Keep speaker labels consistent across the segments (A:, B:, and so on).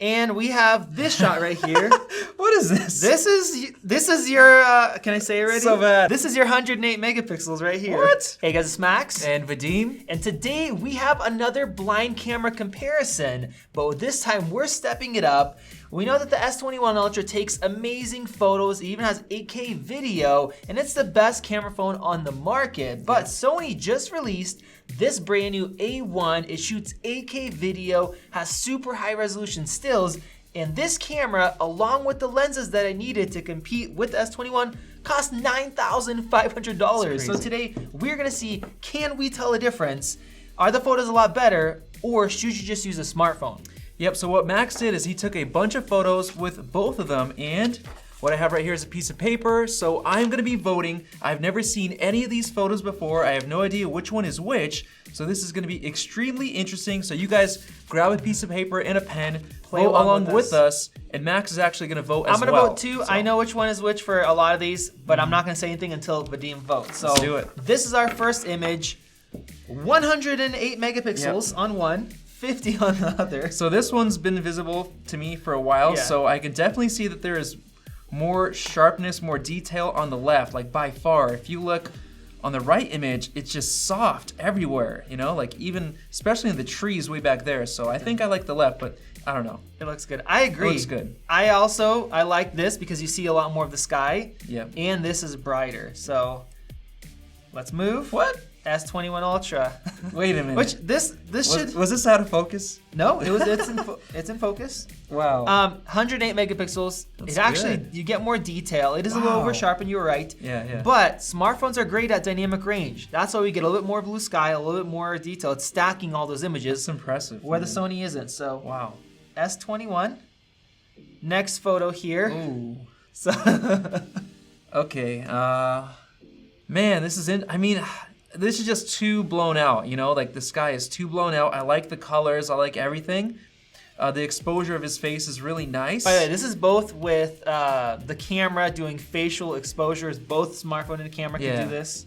A: And we have this shot right here.
B: What is this?
A: This is your, can I say it already?
B: So bad.
A: This is your 108 megapixels right here.
B: What?
A: Hey guys, it's Max.
B: And Vadim.
A: And today we have another blind camera comparison, but this time we're stepping it up. We know that the S21 Ultra takes amazing photos, it even has 8K video, and it's the best camera phone on the market. But Sony just released this brand new A1. It shoots 8K video, has super high resolution stills, and this camera, along with the lenses that I needed to compete with the S21, cost $9,500. So today we're gonna see, can we tell a difference? Are the photos a lot better, or should you just use a smartphone?
B: Yep, so what Max did is he took a bunch of photos with both of them, and what I have right here is a piece of paper, so I'm gonna be voting. I've never seen any of these photos before. I have no idea which one is which, so this is gonna be extremely interesting. So you guys grab a piece of paper and a pen, play along with us, and Max is actually gonna vote as well.
A: I'm gonna vote too. I know which one is which for a lot of these, but I'm not gonna say anything until Vadim votes. So
B: let's do it.
A: This is our first image, 108 megapixels on one, 50 on the other.
B: So this one's been visible to me for a while, so I can definitely see that there is more sharpness, more detail on the left, like by far. If you look on the right image, it's just soft everywhere, you know, like even, especially in the trees way back there. So I think I like the left, but I don't know.
A: It looks good. I agree.
B: It looks good.
A: I like this because you see a lot more of the sky.
B: Yep.
A: And this is brighter. So let's move.
B: What?
A: S21 Ultra.
B: Wait a minute.
A: Which this should.
B: Was this out of focus?
A: No, it's in focus.
B: Wow.
A: 108 megapixels.
B: That's
A: it actually
B: good.
A: You get more detail. It is a little over sharp, and you were right.
B: Yeah.
A: But smartphones are great at dynamic range. That's why we get a little bit more blue sky, a little bit more detail. It's stacking all those images.
B: That's impressive.
A: Where the Sony isn't. So
B: wow.
A: S21. Next photo here.
B: Ooh.
A: So
B: okay. Man, this is I mean, this is just too blown out, you know, like the sky is too blown out. I like the colors, I like everything. The exposure of his face is really nice.
A: By the way, this is both with the camera doing facial exposures. Both smartphone and camera can do this.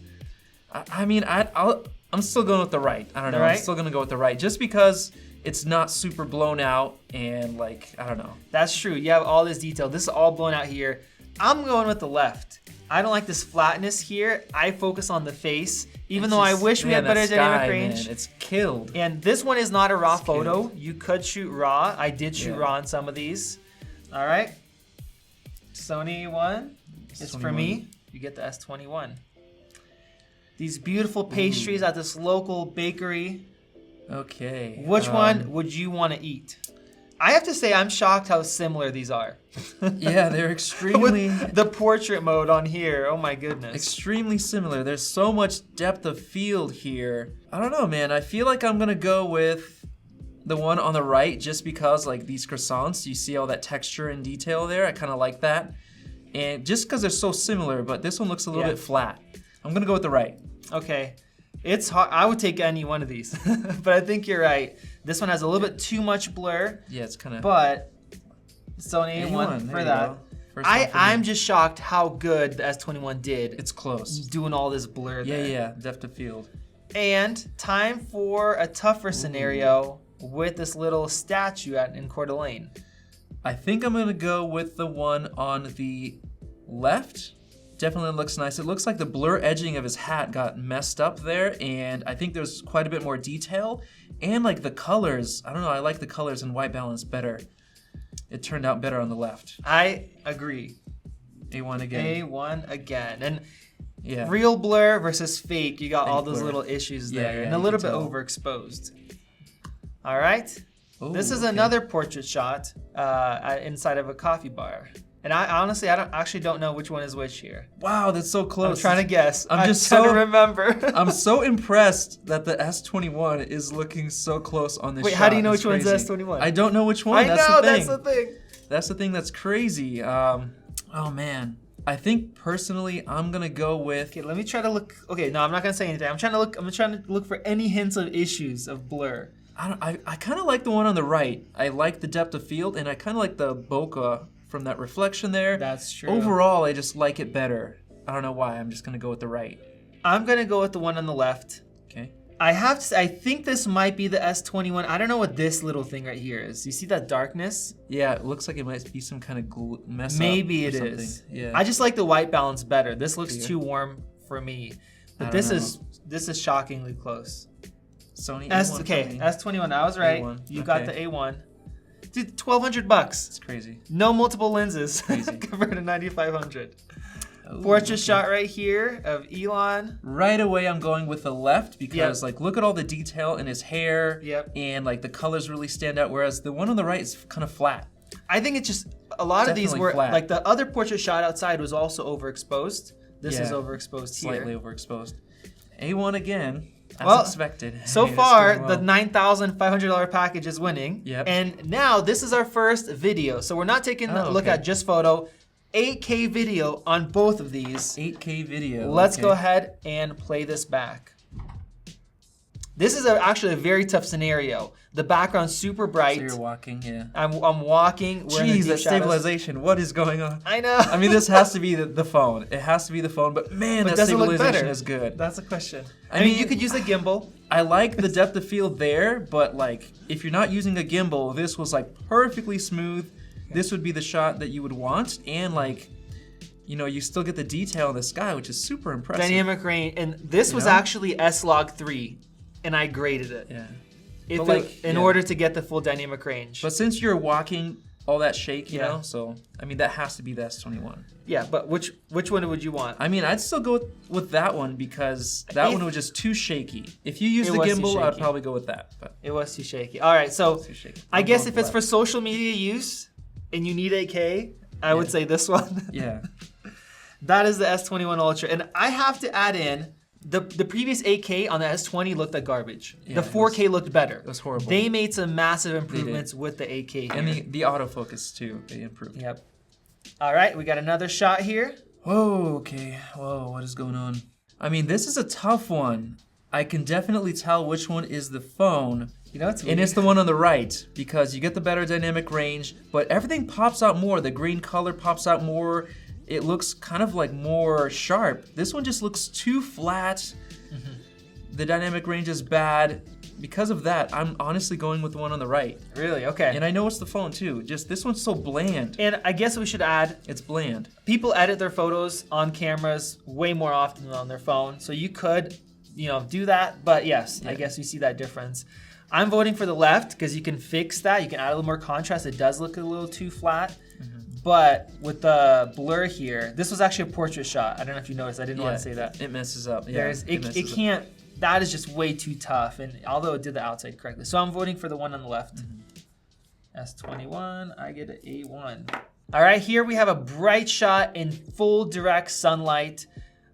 B: I mean, I'm still going with the right. I don't know, I'm still gonna go with the right, just because it's not super blown out and like, I don't know.
A: That's true, you have all this detail. This is all blown out here. I'm going with the left. I don't like this flatness here. I focus on the face, even though I wish we had better dynamic range.
B: Man, it's killed.
A: And this one is not a raw photo. You could shoot raw. I did shoot raw on some of these. All right. Sony A1 is for me. You get the S21. These beautiful pastries at this local bakery.
B: Okay.
A: Which one would you want to eat? I have to say, I'm shocked how similar these are.
B: Yeah, they're extremely...
A: With the portrait mode on here, oh my goodness.
B: Extremely similar. There's so much depth of field here. I don't know, man. I feel like I'm gonna go with the one on the right just because like these croissants, you see all that texture and detail there. I kind of like that. And just because they're so similar, but this one looks a little bit flat. I'm gonna go with the right.
A: Okay. It's hard. I would take any one of these, but I think you're right. This one has a little bit too much blur.
B: Yeah, it's kind of.
A: But Sony A1 for that. I'm just shocked how good the S21 did.
B: It's close.
A: Doing all this blur there.
B: Yeah, depth of field.
A: And time for a tougher scenario with this little statue in Coeur d'Alene.
B: I think I'm gonna go with the one on the left. Definitely looks nice. It looks like the blur edging of his hat got messed up there, and I think there's quite a bit more detail. And like the colors, I don't know, I like the colors and white balance better. It turned out better on the left.
A: I agree.
B: A1 again.
A: A1 again. And
B: yeah,
A: real blur versus fake, you got
B: fake
A: all those
B: blur.
A: little issues there,
B: Yeah,
A: and a little bit overexposed. All right.
B: Ooh,
A: this is another portrait shot inside of a coffee bar. And I honestly, actually don't know which one is which here.
B: Wow, that's so close.
A: I'm trying to guess.
B: I'm just
A: trying
B: so
A: to remember.
B: I'm so impressed that the S21 is looking so close on this shot.
A: Wait, how do you know which
B: one's
A: one's the S21?
B: I don't know which one.
A: I know, that's the thing.
B: That's the thing that's crazy. Oh man. I think personally, I'm gonna go with.
A: Okay, let me try to look. Okay, no, I'm not gonna say anything. I'm trying to look for any hints of issues of blur.
B: I kind of like the one on the right. I like the depth of field, and I kind of like the bokeh from that reflection there.
A: That's true.
B: Overall, I just like it better. I don't know why. I'm just gonna go with the right.
A: I'm gonna go with the one on the left.
B: Okay.
A: I have to say, I think this might be the S21. I don't know what this little thing right here is. You see that darkness?
B: Yeah, it looks like it might be some kind of mess
A: Maybe
B: up
A: it
B: or
A: is.
B: something. Yeah.
A: I just like the white balance better. This looks
B: Yeah.
A: too warm for me. But
B: I
A: this
B: don't
A: is shockingly close.
B: Sony
A: S
B: A1
A: okay,
B: for me.
A: S21. I was right.
B: A1,
A: You got
B: okay.
A: the A1. Dude, $1,200.
B: It's crazy.
A: No multiple lenses
B: Crazy.
A: compared to 9,500.
B: Ooh,
A: Portrait
B: okay.
A: shot right here of Elon.
B: Right away, I'm going with the left because,
A: Yep.
B: like, look at all the detail in his hair.
A: Yep.
B: And, like, the colors really stand out, whereas the one on the right is kind of flat.
A: I think it's just a lot of these
B: Definitely
A: were
B: flat.
A: like the other portrait shot outside was also overexposed. This is
B: Yeah,
A: overexposed here.
B: Slightly overexposed. A1 again, as
A: Well,
B: expected.
A: So
B: Hey, it's
A: far,
B: doing
A: the
B: well.
A: $9,500 package is winning.
B: Yep.
A: And now this is our first video. So we're not taking a look
B: okay.
A: at just photo. 8K video on both of these.
B: 8K video.
A: Let's
B: okay.
A: go ahead and play this back. This is actually a very tough scenario. The background's super bright.
B: So you're walking, yeah.
A: I'm walking. We're in the
B: Jeez,
A: deep
B: that
A: shadows.
B: stabilization. What is going on?
A: I know.
B: I mean, this has to be the phone. It has to be the phone, but man,
A: But
B: that
A: does it look
B: stabilization
A: better?
B: is good.
A: That's the question.
B: I
A: I mean,
B: mean-
A: you could use a gimbal.
B: I like the depth of field there, but like, if you're not using a gimbal, this was like perfectly smooth. This would be the shot that you would want, and like, you know, you still get the detail in the sky, which is super impressive.
A: Dynamic range. And this was
B: know?
A: actually S-Log3, and I graded it.
B: Yeah.
A: If
B: But,
A: it-
B: like,
A: in
B: yeah.
A: order to get the full dynamic range.
B: But since you're walking, all that shake, you
A: Yeah.
B: know, so I mean, that has to be the S21.
A: Yeah, but which one would you want?
B: I mean, I'd still go with that one because that
A: If-
B: one was just too shaky. If you use
A: It
B: the
A: was too
B: gimbal, I'd
A: shaky.
B: probably go with that. But
A: It was too shaky. All right, so
B: too shaky.
A: I
B: I'm
A: guess
B: going
A: if
B: for
A: it's for
B: that.
A: social media use and you need 8K, I would
B: Yeah.
A: say this one.
B: Yeah.
A: That is the S21 Ultra. And I have to add in, the previous 8K on the S20 looked like garbage.
B: Yeah,
A: The
B: it
A: 4K looked better.
B: It was horrible.
A: They made some massive improvements with the 8K here.
B: And the autofocus too, they improved.
A: Yep. All right, we got another shot here.
B: Whoa, okay. Whoa, what is going on? I mean, this is a tough one. I can definitely tell which one is the phone.
A: You know, it's
B: And it's the one on the right because you get the better dynamic range, but everything pops out more. The green color pops out more. It looks kind of like more sharp. This one just looks too flat. The dynamic range is bad. Because of that, I'm honestly going with the one on the right.
A: Really? Okay.
B: And I know it's the phone too. Just this one's so bland.
A: And I guess we should add,
B: It's bland.
A: people edit their photos on cameras way more often than on their phone. So you could, you know, do that. But yes, I
B: Yeah.
A: guess we see that difference. I'm voting for the left because you can fix that. You can add a little more contrast. It does look a little too flat. But with the blur here, this was actually a portrait shot. I don't know if you noticed. I didn't want to say that.
B: It messes up. Yeah,
A: It
B: messes up.
A: can't, that is just way too tough. And although it did the outside correctly. So I'm voting for the one on the left. S21, I get an A1. All right, here we have a bright shot in full direct sunlight.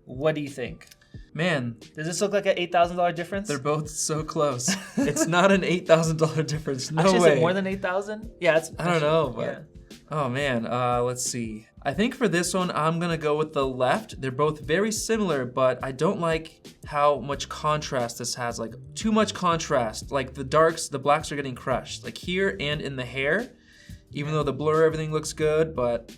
A: What do you think?
B: Man,
A: Does this look like an $8,000 difference?
B: they're both so close. It's not an $8,000 difference. No
A: Actually, is
B: way.
A: it more than 8,000? Yeah, it's.
B: I don't know, but
A: Yeah.
B: oh man, let's see. I think for this one, I'm gonna go with the left. They're both very similar, but I don't like how much contrast this has. Like too much contrast. Like the darks, the blacks are getting crushed. Like here and in the hair. Even though the blur, everything looks good, but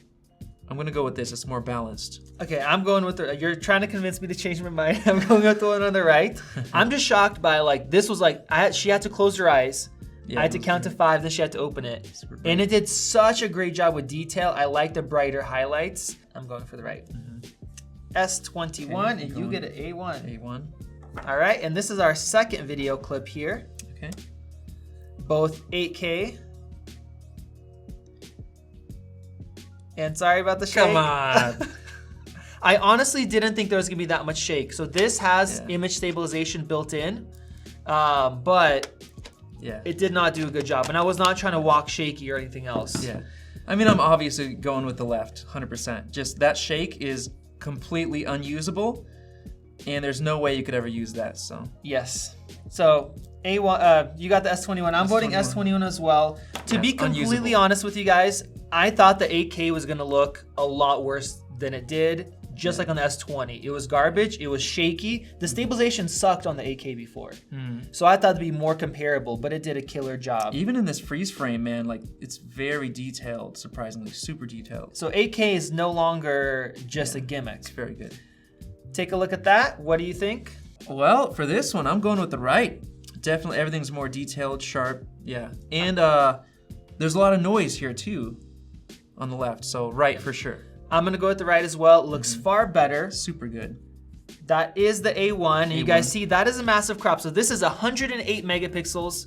B: I'm gonna go with this. It's more balanced.
A: Okay, I'm going with the. You're trying to convince me to change my mind. I'm going with the one on the right. I'm just shocked by like this was like she had to close her eyes.
B: Yeah,
A: I had to
B: it was
A: count to 5, then she had to open it.
B: Super bright.
A: And it did such a great job with detail. I like the brighter highlights. I'm going for the right. S21,
B: Okay,
A: and you get an A1.
B: A1.
A: All right, and this is our second video clip here.
B: Okay.
A: Both 8K. And sorry about the shake.
B: Come on.
A: I honestly didn't think there was gonna be that much shake. So this has
B: Yeah.
A: image stabilization built in, but
B: Yeah.
A: it did not do a good job. And I was not trying to walk shaky or anything else.
B: Yeah. I mean, I'm obviously going with the left, 100%. Just that shake is completely unusable, and there's no way you could ever use that, so.
A: Yes. So A1, you got the S21. I'm voting S21 as well. To
B: Yeah,
A: be completely
B: unusable.
A: honest with you guys, I thought the 8K was gonna look a lot worse than it did. Just like on the S20, it was garbage. It was shaky. The stabilization sucked on the 8K before, so I thought it'd be more comparable, but it did a killer job.
B: Even in this freeze frame, man, like it's very detailed, surprisingly, super detailed.
A: So 8K is no longer just a gimmick.
B: It's very good.
A: Take a look at that. What do you think?
B: Well, for this one, I'm going with the right. Definitely everything's more detailed, sharp, yeah. And there's a lot of noise here too on the left, so right for sure.
A: I'm gonna go with the right as well. It looks far better.
B: Super good.
A: That is the A1, and you guys see that is a massive crop. So this is 108 megapixels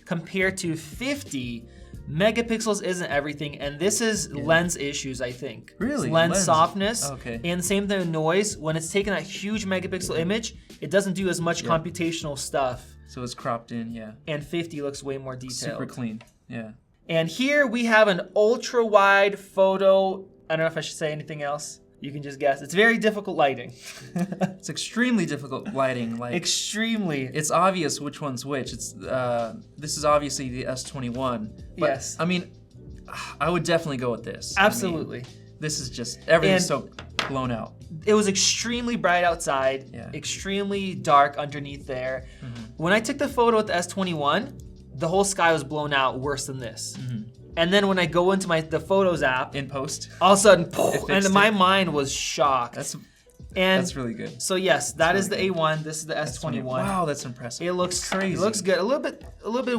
A: compared to 50. Megapixels isn't everything, and this is lens issues, I think.
B: Really?
A: It's lens softness.
B: Okay.
A: And same thing with noise. When it's taking a huge megapixel image, it doesn't do as much computational stuff.
B: So it's cropped in, yeah.
A: And 50 looks way more detailed.
B: Super clean, yeah.
A: And here we have an ultra wide photo. I don't know if I should say anything else. You can just guess. It's very difficult lighting.
B: It's extremely difficult lighting. Like
A: extremely.
B: It's obvious which one's which. It's this is obviously the S21. But,
A: yes.
B: I mean, I would definitely go with this.
A: Absolutely.
B: I mean, this is just everything's so blown out.
A: It was extremely bright outside.
B: Yeah.
A: Extremely dark underneath there. When I took the photo with the S21, the whole sky was blown out worse than this. And then when I go into the Photos app,
B: in post,
A: all of a sudden, and my mind was shocked.
B: That's really good.
A: So yes, that is the A1. This is the S21.
B: Wow, that's impressive.
A: It looks
B: crazy.
A: It looks good. A little bit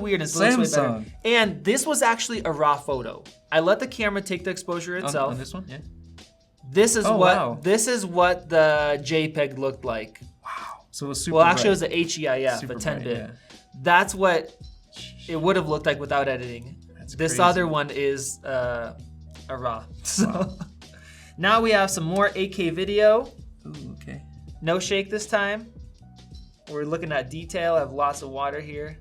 A: weird. It looks way better. And this was actually a raw photo. I let the camera take the exposure itself.
B: On this one, yeah.
A: This is this is what the JPEG looked like.
B: Wow. So it was super.
A: Well, actually,
B: bright.
A: it was a HEIF,
B: Super
A: a 10-bit.
B: bright, yeah.
A: That's what it would have looked like without editing. This
B: crazy.
A: other one is a RAW. So now we have some more 8K video.
B: Ooh, okay.
A: No shake this time. We're looking at detail. I have lots of water here.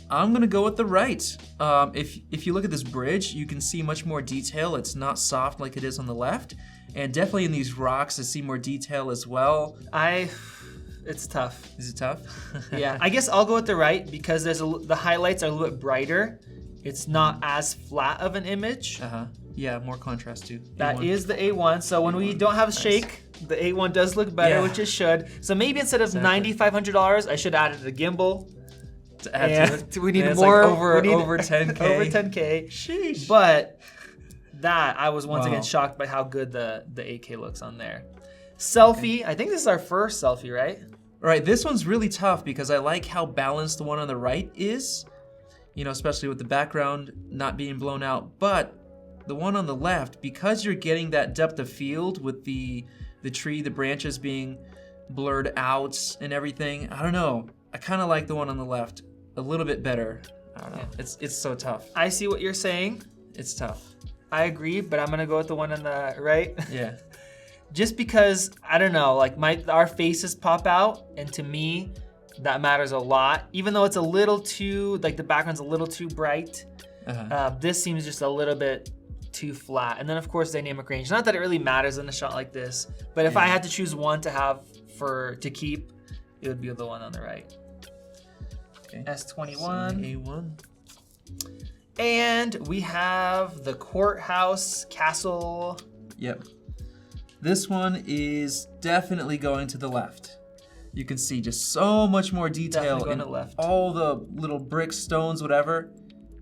B: I'm gonna go with the right. If you look at this bridge, you can see much more detail. It's not soft like it is on the left. And definitely in these rocks, I see more detail as well.
A: It's tough.
B: Is it tough?
A: Yeah, I guess I'll go with the right because the highlights are a little bit brighter. It's not as flat of an image.
B: Yeah, more contrast too.
A: That is the A1. So when we don't have a shake, the A1 does look better, which it should. So maybe instead of $9,500, I should add a gimbal.
B: To add to it.
A: We need
B: it's
A: more.
B: Like over 10K.
A: Over 10K.
B: Sheesh.
A: But that, I was once again shocked by how good the 8K looks on there. Selfie. I think this is our first selfie, right?
B: Right, this one's really tough because I like how balanced the one on the right is. You know, especially with the background not being blown out. But the one on the left, because you're getting that depth of field with the tree, the branches being blurred out and everything, I don't know. I kind of like the one on the left a little bit better. I don't know. It's so tough.
A: I see what you're saying.
B: It's tough.
A: I agree, but I'm gonna go with the one on the right.
B: Yeah.
A: Just because, I don't know, like our faces pop out, and to me, that matters a lot. Even though it's a little too, like the background's a little too bright, this seems just a little bit too flat. And then of course dynamic range. Not that it really matters in a shot like this, but if I had to choose one to have to keep, it would be the one on the right.
B: Okay.
A: S21.
B: Sony A1.
A: And we have the courthouse castle.
B: Yep. This one is definitely going to the left. You can see just so much more detail in all the little bricks, stones, whatever.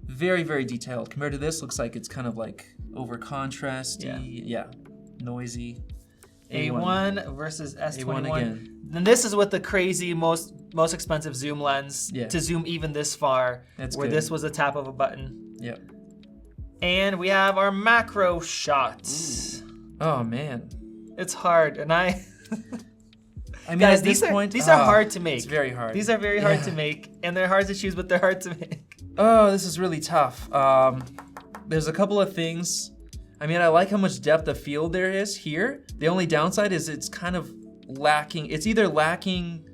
B: Very, very detailed. Compared to this, looks like it's kind of like over contrasty. Yeah. Noisy.
A: A1 versus S21.
B: A1 again.
A: And this is with the crazy, most expensive zoom lens to zoom even this far.
B: That's
A: where
B: good.
A: this was a tap of a button.
B: Yep.
A: And we have our macro shots.
B: Oh man.
A: It's hard, and I
B: mean,
A: guys,
B: at this point,
A: these are hard to make.
B: It's very hard.
A: These are very hard to make, and they're hard to choose, but they're hard to make.
B: Oh, this is really tough. There's a couple of things. I mean, I like how much depth of field there is here. The only downside is it's kind of lacking. It's either lacking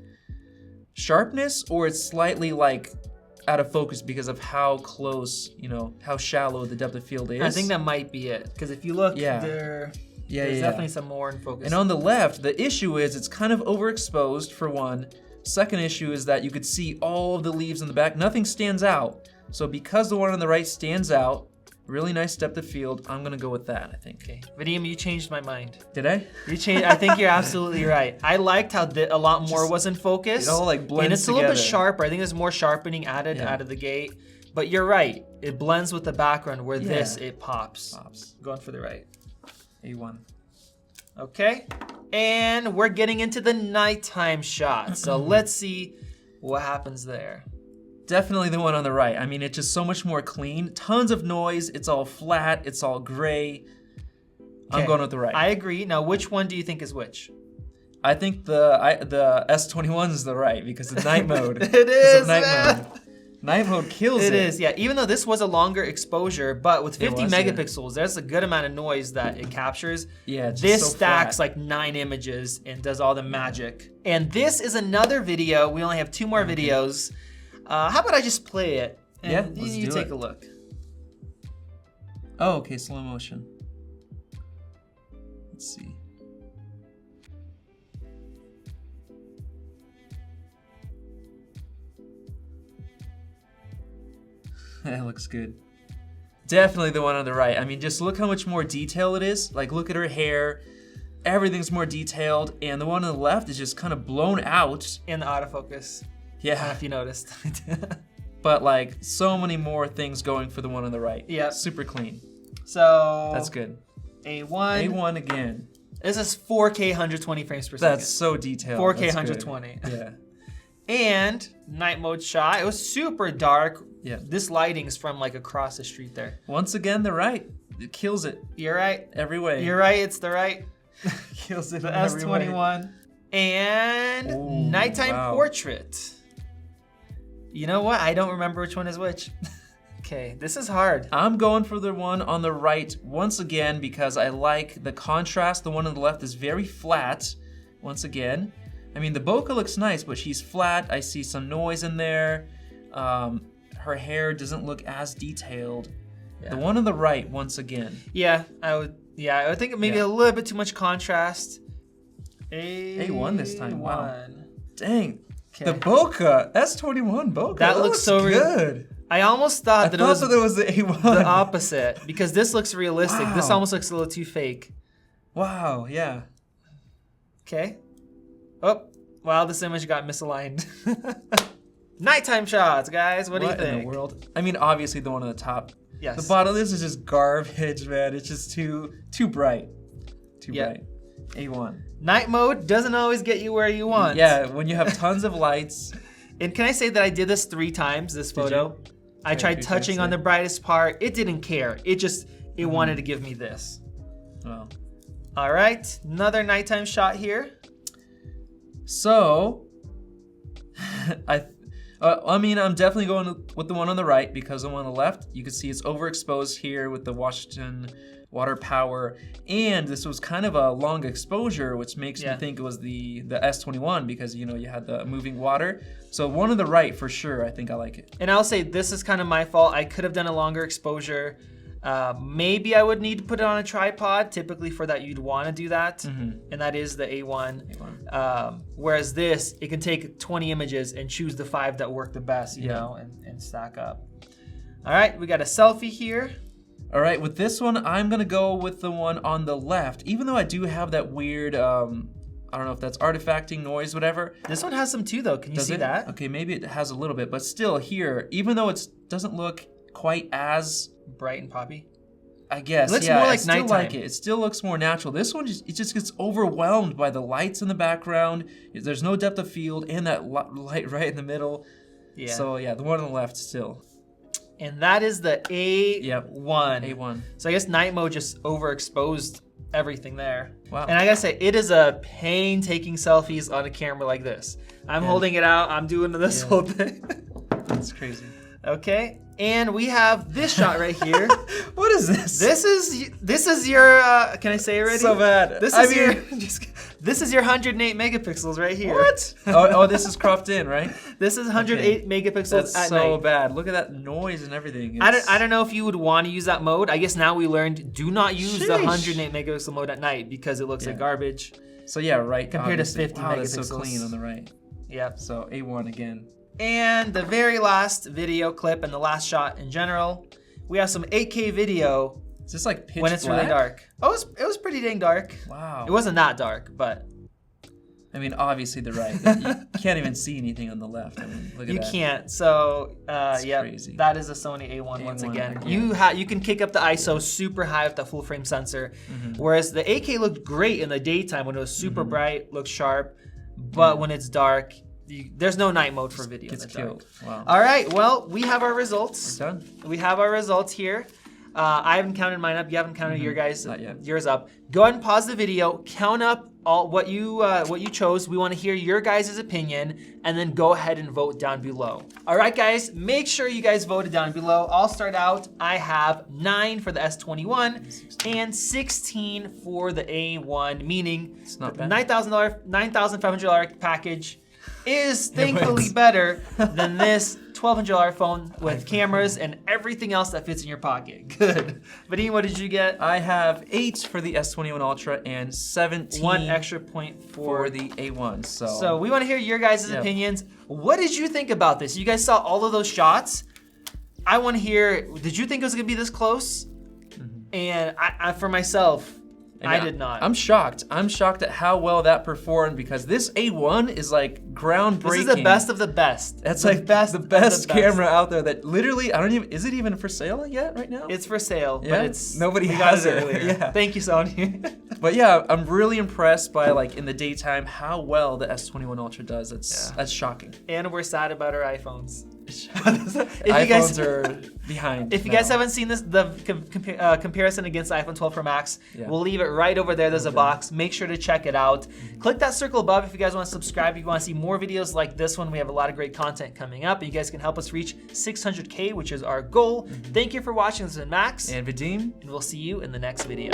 B: sharpness or it's slightly like out of focus because of how close, you know, how shallow the depth of field is.
A: I think that might be it, because if you look, there's definitely some more in focus.
B: And on the left, the issue is it's kind of overexposed for one. Second issue is that you could see all of the leaves in the back. Nothing stands out. So because the one on the right stands out, really nice depth of field, I'm gonna go with that, I think.
A: Okay, Vadim, you changed my mind.
B: Did I?
A: You changed. I think you're absolutely right. I liked how a lot more was in focus.
B: It all like blends
A: and it's
B: together.
A: a little bit sharper. I think there's more sharpening added out of the gate. But you're right. It blends with the background. Where this, it pops. Going for the right.
B: A1.
A: Okay. And we're getting into the nighttime shot. So let's see what happens there.
B: Definitely the one on the right. I mean, it's just so much more clean. Tons of noise. It's all flat. It's all gray. I'm going with the right.
A: I agree. Now, which one do you think is which?
B: I think the S21 is the right because of night mode.
A: It is,
B: mode. Night mode kills it.
A: It is, yeah. Even though this was a longer exposure, but with 50
B: was,
A: megapixels, there's a good amount of noise that it captures.
B: Yeah, it's
A: this
B: just so
A: stacks
B: flat.
A: like 9 images and does all the magic. And this is another video. We only have 2 more videos. How about I just play it? And
B: yeah, let's
A: you
B: do
A: take
B: it.
A: a look.
B: Oh, okay, slow motion. Let's see. That looks good. Definitely the one on the right. I mean, just look how much more detail it is. Like, look at her hair. Everything's more detailed. And the one on the left is just kind of blown out.
A: In the autofocus.
B: Yeah.
A: I don't know if you noticed.
B: But like, so many more things going for the one on the right.
A: Yeah.
B: Super clean.
A: So
B: That's good.
A: A1.
B: A1 again.
A: This is 4K 120 frames per second.
B: That's so detailed.
A: 4K
B: That's
A: 120.
B: Good. Yeah.
A: And night mode shot. It was super dark.
B: Yeah.
A: This lighting's from like across the street there.
B: Once again, the right. It kills it
A: You're right.
B: every way.
A: You're right. It's the right.
B: Kills it
A: The
B: in every way.
A: S21. And
B: Ooh,
A: nighttime
B: wow.
A: portrait. You know what? I don't remember which one is which. Okay, this is hard.
B: I'm going for the one on the right once again because I like the contrast. The one on the left is very flat once again. I mean, the bokeh looks nice, but she's flat. I see some noise in there. Her hair doesn't look as detailed.
A: Yeah.
B: The one on the right once again.
A: Yeah, I would think maybe a little bit too much contrast.
B: A1 this time, wow. Dang.
A: Okay.
B: The bokeh, S21 bokeh.
A: That looks so
B: good.
A: I almost thought that it was
B: it was the A1.
A: the opposite because this looks realistic. This
B: Wow.
A: almost looks a little too fake.
B: Wow, yeah.
A: Okay. Oh, wow, this image got misaligned. Nighttime shots, guys. What do you think?
B: in the world? I mean, obviously the one on the top.
A: Yes.
B: The bottom of this is just garbage, man. It's just too bright. Too
A: Yeah.
B: bright. A1.
A: Night mode doesn't always get you where you want.
B: Yeah, when you have tons of lights.
A: And can I say that I did this 3 times, this photo? I
B: Okay,
A: tried
B: 3
A: touching
B: times,
A: on
B: yeah.
A: the brightest part. It didn't care. It wanted to give me this.
B: Well.
A: All right, another nighttime shot here.
B: So, I mean, I'm definitely going with the one on the right because the one on the left, you can see it's overexposed here with the Washington water power, and this was kind of a long exposure, which makes me think it was the S21 because you had the moving water. So one on the right for sure. I think I like it.
A: And I'll say this is kind of my fault. I could have done a longer exposure. Maybe I would need to put it on a tripod. Typically for that, you'd want to do that. And that is the A1. Whereas this, it can take 20 images and choose the 5 that work the best, you know, and stack up. All right, we got a selfie here.
B: All right, with this one, I'm gonna go with the one on the left. Even though I do have that weird, I don't know if that's artifacting noise, whatever.
A: This one has some too, though. Can you see that?
B: Okay, maybe it has a little bit, but still here, even though it doesn't look quite as
A: bright and poppy.
B: I guess.
A: It looks more like
B: I still
A: nighttime.
B: like it. It still looks more natural. This one it just gets overwhelmed by the lights in the background. There's no depth of field and that light right in the middle.
A: Yeah.
B: So yeah, the one on the left still.
A: And that is the A1.
B: A1.
A: So I guess night mode just overexposed everything there.
B: Wow.
A: And I gotta say, it is a pain taking selfies on a camera like this. I'm holding it out. I'm doing this whole thing.
B: That's crazy.
A: Okay. And we have this shot right here.
B: What is this?
A: This is your. Can I say it already?
B: So bad.
A: This is your 108 megapixels right here.
B: What? oh, this is cropped in, right?
A: This is 108 megapixels
B: That's
A: at
B: so
A: night.
B: bad. Look at that noise and everything.
A: I don't know if you would want to use that mode. I guess now we learned do not use the
B: Sheesh.
A: 108 megapixel mode at night because it looks like garbage.
B: So yeah, right.
A: Compared to
B: obviously.
A: 50
B: wow, that's so
A: megapixels.
B: clean on the right.
A: Yep.
B: So A1 again.
A: And the very last video clip and the last shot in general, we have some 8K video
B: Is this like pitch
A: when it's
B: black?
A: really dark. Oh, it was pretty dang dark.
B: Wow.
A: It wasn't that dark, but
B: I mean, obviously they're right. You can't even see anything on the left. I mean, look at that.
A: You can't. So, yeah,
B: crazy.
A: that is a Sony A1 once again. You can kick up the ISO super high with the full frame sensor, whereas the 8K looked great in the daytime when it was super bright, looked sharp, but when it's dark, there's no night mode for video.
B: Gets killed. Wow.
A: All right, well, we have our results.
B: We're done.
A: We have our results here. I haven't counted mine up. You haven't counted yours up. Go ahead and pause the video. Count up all what you chose. We want to hear your guys' opinion, and then go ahead and vote down below. All right, guys, make sure you guys voted down below. I'll start out. I have 9 for the S21 and 16 for the A1, meaning
B: It's not
A: the
B: bad.
A: $9,500 package is thankfully better than this $1,200 phone with cameras and everything else that fits in your pocket. Good. Vadim, what did you get?
B: I have 8 for the S21 Ultra and 17
A: 1 extra point
B: for the A1.
A: So we want to hear your guys' opinions. What did you think about this? You guys saw all of those shots. I want to hear, did you think it was going to be this close? And I for myself, I did not.
B: I'm shocked. I'm shocked at how well that performed because this A1 is like groundbreaking.
A: This is the best of the best.
B: That's
A: the
B: like
A: best
B: the best
A: of the
B: camera out there that literally, is it even for sale yet right now?
A: It's for sale,
B: Yeah?
A: but it's
B: Nobody
A: we
B: has
A: got
B: it.
A: earlier.
B: Yeah.
A: Thank you, Sony.
B: But yeah, I'm really impressed by like in the daytime how well the S21 Ultra does. That's shocking.
A: And we're sad about our iPhones.
B: iPhones are behind.
A: If you guys haven't seen this, the comparison against the iPhone 12 Pro Max, we'll leave it right over there. There's a box. Make sure to check it out. Click that circle above if you guys want to subscribe. If you want to see more videos like this one, we have a lot of great content coming up. And you guys can help us reach 600K, which is our goal. Thank you for watching. This has been Max
B: And Vadim.
A: and we'll see you in the next video.